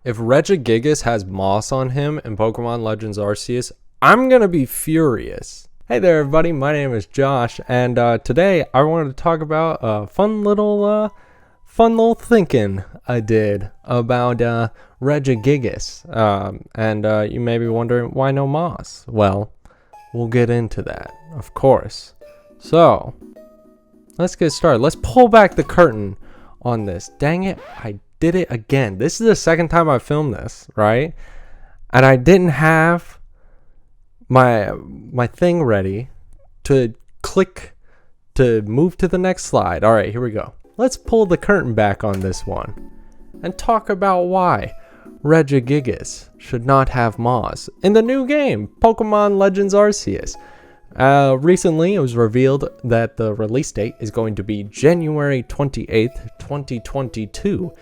If Regigigas has moss on him in Pokemon Legends Arceus, I'm gonna be furious. Hey there everybody, my name is Josh, and today I wanted to talk about a fun little thinking I did about Regigigas. And you may be wondering, why no moss? Well, we'll get into that, of course. So, let's get started. Let's pull back the curtain on this. Dang it, I did it again. This is the second time I filmed this, right? And I didn't have my thing ready to click to move to the next slide. All right, here we go. Let's pull the curtain back on this one and talk about why Regigigas should not have moss in the new game, Pokemon Legends Arceus. Recently, it was revealed that the release date is going to be January 28th, 2022.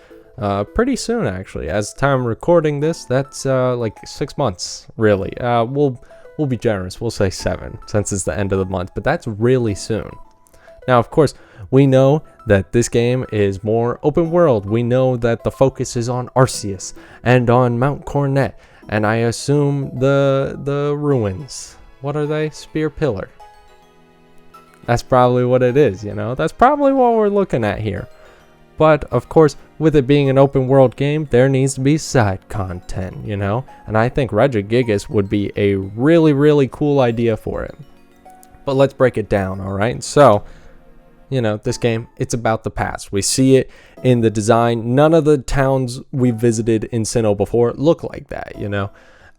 Pretty soon, actually. As time recording this, that's like 6 months, really. We'll be generous. We'll say 7, since it's the end of the month. But that's really soon. Now, of course, we know that this game is more open world. We know that the focus is on Arceus and on Mount Coronet, and I assume the ruins. What are they? Spear Pillar. That's probably what it is, you know? That's probably what we're looking at here. But, of course, with it being an open world game, there needs to be side content, you know? And I think Regigigas would be a really, really cool idea for it. But let's break it down, alright? So, you know, this game, it's about the past. We see it in the design. None of the towns we visited in Sinnoh before look like that, you know?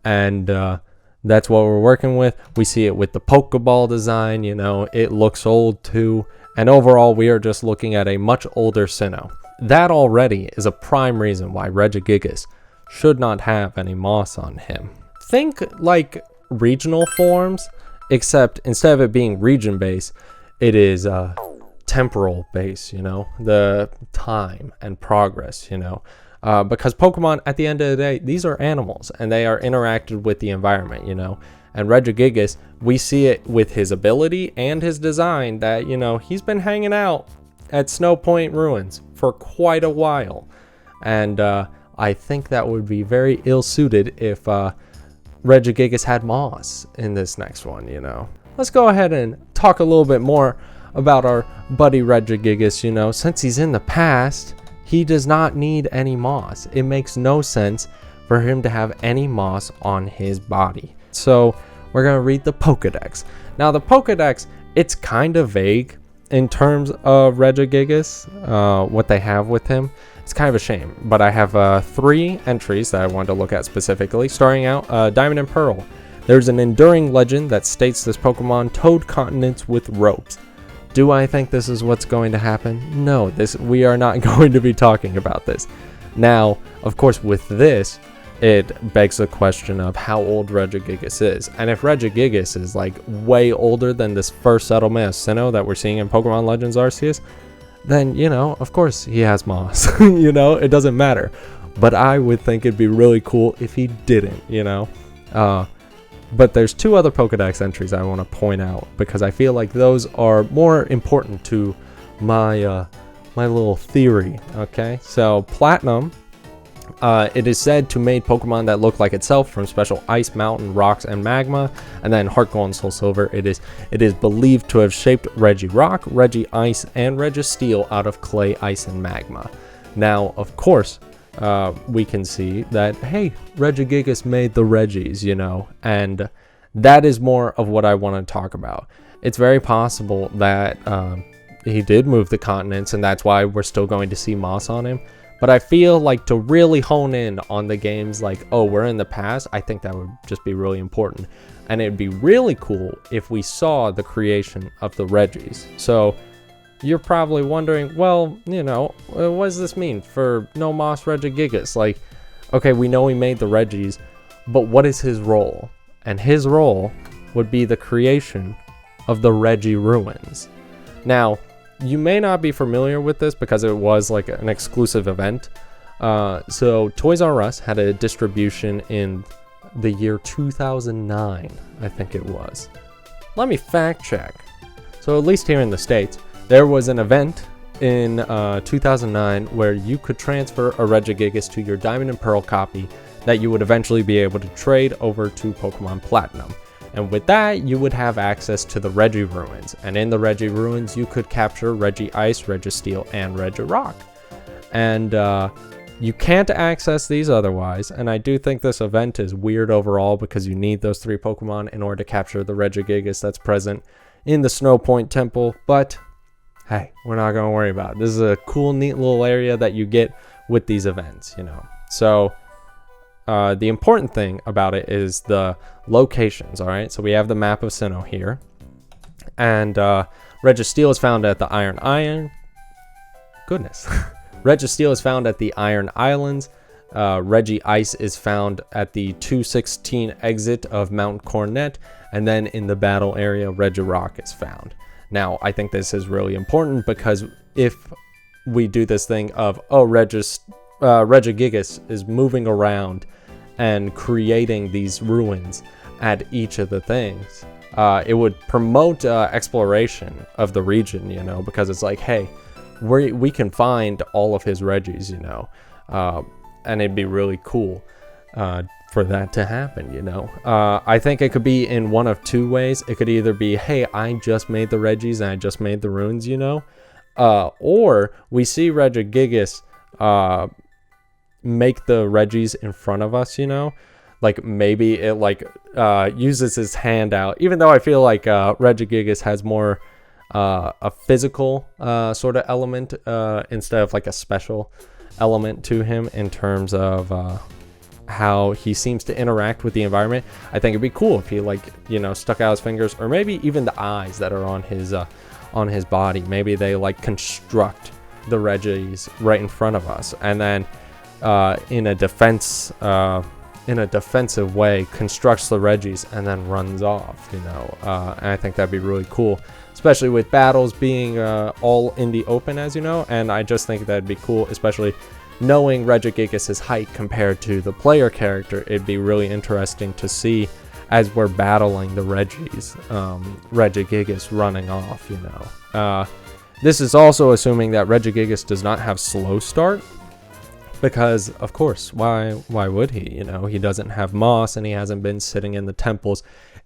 And, that's what we're working with. We see it with the Pokeball design, you know, it looks old too. And overall, we are just looking at a much older Sinnoh. That already is a prime reason why Regigigas should not have any moss on him. Think like regional forms, except instead of it being region based, it is temporal based, you know, the time and progress, you know. Because Pokemon, at the end of the day, these are animals, and they are interacted with the environment, you know. And Regigigas, we see it with his ability and his design that, you know, he's been hanging out at Snowpoint Ruins for quite a while. And I think that would be very ill-suited if Regigigas had moss in this next one, you know. Let's go ahead and talk a little bit more about our buddy Regigigas, you know. Since he's in the past, he does not need any moss. It makes no sense for him to have any moss on his body. So we're going to read the Pokedex. Now the Pokedex, it's kind of vague in terms of Regigigas, what they have with him. It's kind of a shame, but I have 3 entries that I wanted to look at specifically. Starting out, Diamond and Pearl. There's an enduring legend that states this Pokemon towed continents with ropes. Do I think this is what's going to happen? No, we are not going to be talking about this. Now, of course, with this, it begs the question of how old Regigigas is. And if Regigigas is like way older than this first settlement of Sinnoh that we're seeing in Pokemon Legends Arceus, then, you know, of course he has moss. You know, it doesn't matter. But I would think it'd be really cool if he didn't, you know. But there's 2 other Pokedex entries I want to point out because I feel like those are more important to my my little theory. Okay, so Platinum, it is said to make Pokemon that look like itself from special ice, mountain, rocks, and magma. And then Heart Gold and Soul Silver, it is believed to have shaped Regirock, Regice, and Registeel out of clay, ice, and magma. Now, of course, we can see that, hey, Regigigas made the Reggis, you know, and that is more of what I want to talk about. It's very possible that he did move the continents, and that's why we're still going to see moss on him. But I feel like to really hone in on the games like, oh, we're in the past, I think that would just be really important. And it'd be really cool if we saw the creation of the Reggis. So you're probably wondering, well, you know, what does this mean for no moss Regigigas? Like, okay, we know he made the Reggis, but what is his role? And his role would be the creation of the Reggie ruins. Now, you may not be familiar with this because it was like an exclusive event. So Toys R Us had a distribution in the year 2009, I think it was. Let me fact check. So at least here in the States, there was an event in 2009 where you could transfer a Regigigas to your Diamond and Pearl copy that you would eventually be able to trade over to Pokemon Platinum. And with that, you would have access to the Regi Ruins. And in the Regi Ruins, you could capture Regice, Registeel, and Regirock. And you can't access these otherwise. And I do think this event is weird overall because you need those 3 Pokemon in order to capture the Regigigas that's present in the Snowpoint Temple. But hey, we're not going to worry about it. This is a cool, neat little area that you get with these events, you know. So the important thing about it is the locations, all right? So we have the map of Sinnoh here. And Registeel is found at the Iron. Goodness. Registeel is found at the Iron Islands. Regice is found at the 216 exit of Mount Coronet. And then in the battle area, Regirock is found. Now, I think this is really important because if we do this thing of, oh, Regigigas is moving around and creating these ruins at each of the things, it would promote exploration of the region, you know, because it's like, hey, we can find all of his Regis, you know, and it'd be really cool for that to happen, you know. I think it could be in one of 2 ways. It could either be, hey, I just made the Regis and I just made the ruins, you know, or we see Regigigas make the Regis in front of us, you know, like maybe it like uses his hand out, even though I feel like Regigigas has more a physical sort of element instead of like a special element to him in terms of how he seems to interact with the environment. I think it'd be cool if he, like, you know, stuck out his fingers, or maybe even the eyes that are on his body. Maybe they like construct the Regis right in front of us, and then in a defensive way constructs the Regis and then runs off, you know. And I think that'd be really cool, especially with battles being all in the open, as you know. And I just think that'd be cool, especially knowing Regigigas' height compared to the player character. It'd be really interesting to see as we're battling the Regis, Regigigas running off, you know. This is also assuming that Regigigas does not have slow start, because of course, why would he? You know, he doesn't have moss and he hasn't been sitting in the temples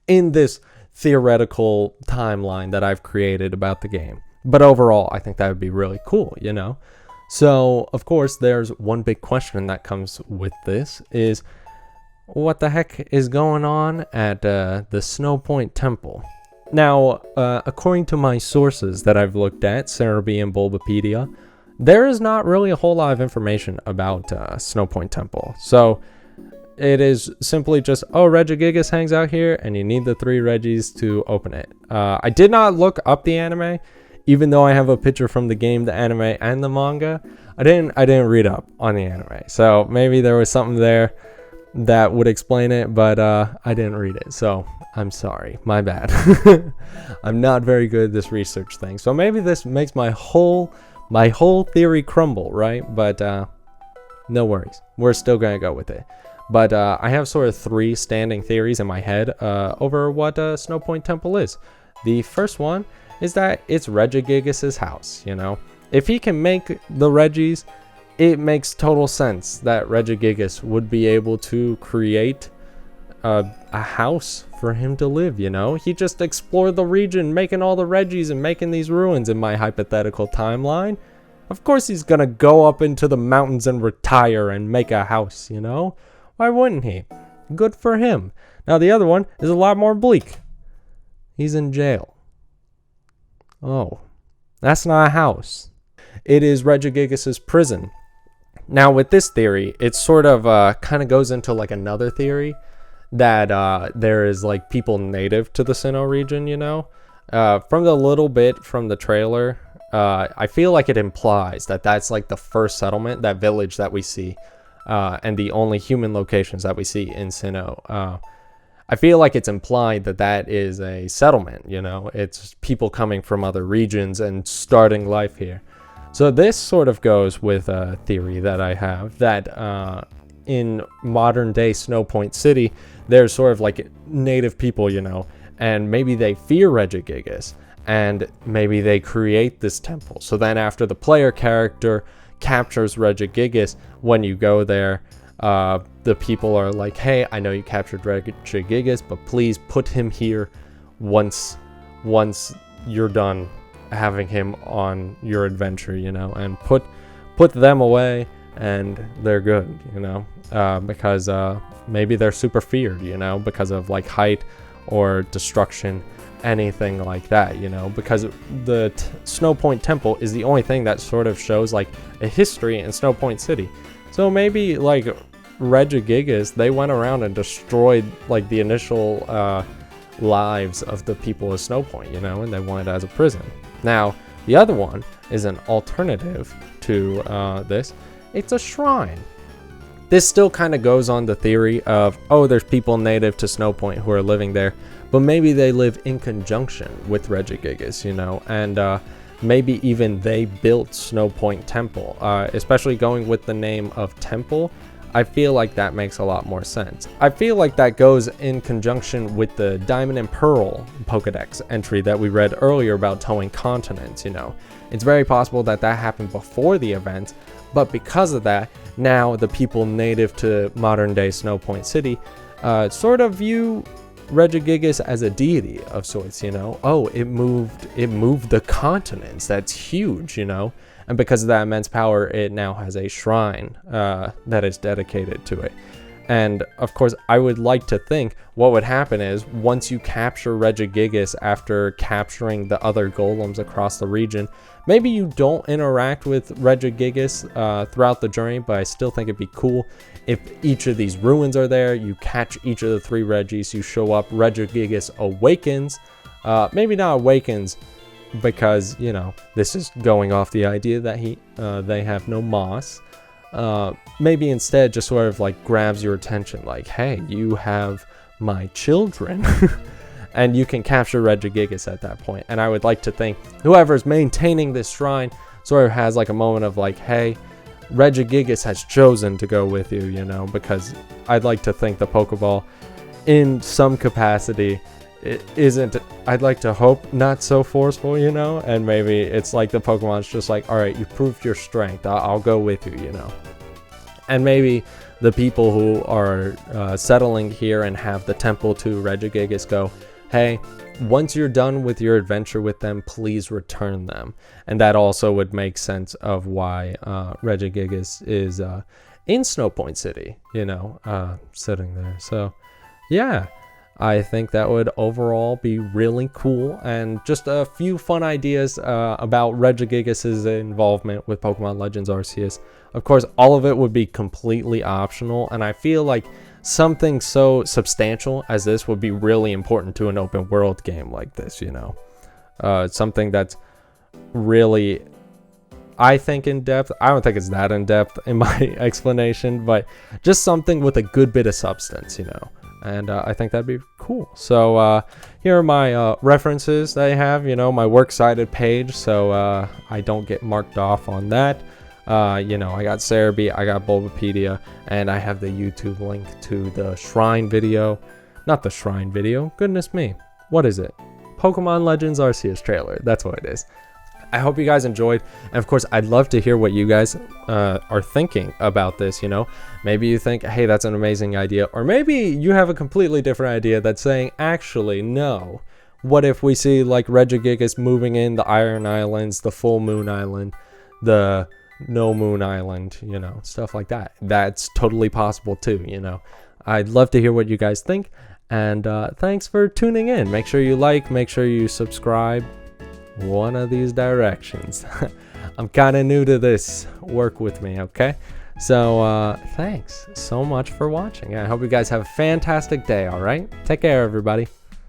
in this theoretical timeline that I've created about the game. But overall, I think that would be really cool, you know. So of course, there's one big question that comes with this is, what the heck is going on at the Snowpoint Temple? Now, according to my sources that I've looked at, Cerebi and Bulbapedia, there is not really a whole lot of information about Snowpoint Temple. So it is simply just, oh, Regigigas hangs out here and you need the 3 Regis to open it. I did not look up the anime, even though I have a picture from the game, the anime, and the manga. I didn't read up on the anime. So maybe there was something there that would explain it, but I didn't read it. So I'm sorry, my bad. I'm not very good at this research thing. So maybe this makes my whole theory crumble, right? But no worries, we're still gonna go with it. But I have sort of 3 standing theories in my head over what Snowpoint Temple is. The first one is that it's Regigigas' house, you know. If he can make the Regis, it makes total sense that Regigigas would be able to create a house for him to live, you know. He just explored the region, making all the Regis and making these ruins in my hypothetical timeline. Of course he's gonna go up into the mountains and retire and make a house, you know. Why wouldn't he? Good for him. Now the other one is a lot more bleak. He's in jail. Oh, that's not a house. It is Regigigas' prison. Now with this theory, it sort of kind of goes into like another theory that there is like people native to the Sinnoh region, you know. From the little bit from the trailer, I feel like it implies that that's like the first settlement, that village that we see, and the only human locations that we see in Sinnoh. I feel like it's implied that that is a settlement, you know. It's people coming from other regions and starting life here. So this sort of goes with a theory that I have, that in modern day Snowpoint City, there's sort of like native people, you know, and maybe they fear Regigigas, and maybe they create this temple. So then after the player character captures Regigigas, when you go there, the people are like, hey, I know you captured Regigigas, but please put him here once you're done having him on your adventure, you know, and put them away and they're good, you know, because maybe they're super feared, you know, because of like height or destruction, anything like that, you know, because the Snowpoint Temple is the only thing that sort of shows like a history in Snowpoint City. So maybe like Regigigas, they went around and destroyed like the initial lives of the people of Snowpoint, you know, and they wanted it as a prison. Now, the other one is an alternative to this. It's a shrine. This still kind of goes on the theory of, oh, there's people native to Snowpoint who are living there, but maybe they live in conjunction with Regigigas, you know, and maybe even they built Snowpoint Temple, especially going with the name of Temple. I feel like that makes a lot more sense. I feel like that goes in conjunction with the Diamond and Pearl Pokedex entry that we read earlier about towing continents, you know. It's very possible that that happened before the event, but because of that, now the people native to modern day Snowpoint City sort of view Regigigas as a deity of sorts, you know. Oh, it moved the continents. That's huge, you know. And because of that immense power, it now has a shrine that is dedicated to it. And of course, I would like to think what would happen is once you capture Regigigas after capturing the other golems across the region, maybe you don't interact with Regigigas throughout the journey, but I still think it'd be cool if each of these ruins are there, you catch each of the 3 Regis, you show up, Regigigas awakens, maybe not awakens, because, you know, this is going off the idea that they have no moss. Maybe instead just sort of like grabs your attention, like, hey, you have my children. And you can capture Regigigas at that point. And I would like to think whoever's maintaining this shrine sort of has like a moment of like, hey, Regigigas has chosen to go with you, you know, because I'd like to think the Pokeball in some capacity it isn't, I'd like to hope, not so forceful, you know, and maybe it's like the Pokemon's just like, all right, you proved your strength, I'll go with you, you know. And maybe the people who are settling here and have the temple to Regigigas go, hey, once you're done with your adventure with them, please return them. And that also would make sense of why Regigigas is in Snowpoint City, you know, sitting there. So, yeah. I think that would overall be really cool, and just a few fun ideas about Regigigas' involvement with Pokemon Legends Arceus. Of course, all of it would be completely optional, and I feel like something so substantial as this would be really important to an open world game like this, you know. Something that's really, I think, in depth. I don't think it's that in depth in my explanation, but just something with a good bit of substance, you know. And I think that'd be cool. So here are my references that I have, you know, my works cited page, so I don't get marked off on that. You know, I got Cerebi, I got Bulbapedia, and I have the YouTube link to the Shrine video. Not the Shrine video, goodness me. What is it? Pokemon Legends Arceus trailer, that's what it is. I hope you guys enjoyed, and of course I'd love to hear what you guys are thinking about this, you know. Maybe you think, hey, that's an amazing idea, or maybe you have a completely different idea that's saying, actually, no. What if we see like Regigigas moving in the Iron Islands, the Full Moon Island, the No Moon Island, you know, stuff like that. That's totally possible too, you know. I'd love to hear what you guys think, and thanks for tuning in. Make sure you like, make sure you subscribe. One of these directions. I'm kind of new to this. Work with me, okay? So thanks so much for watching. I hope you guys have a fantastic day, all right? Take care, everybody.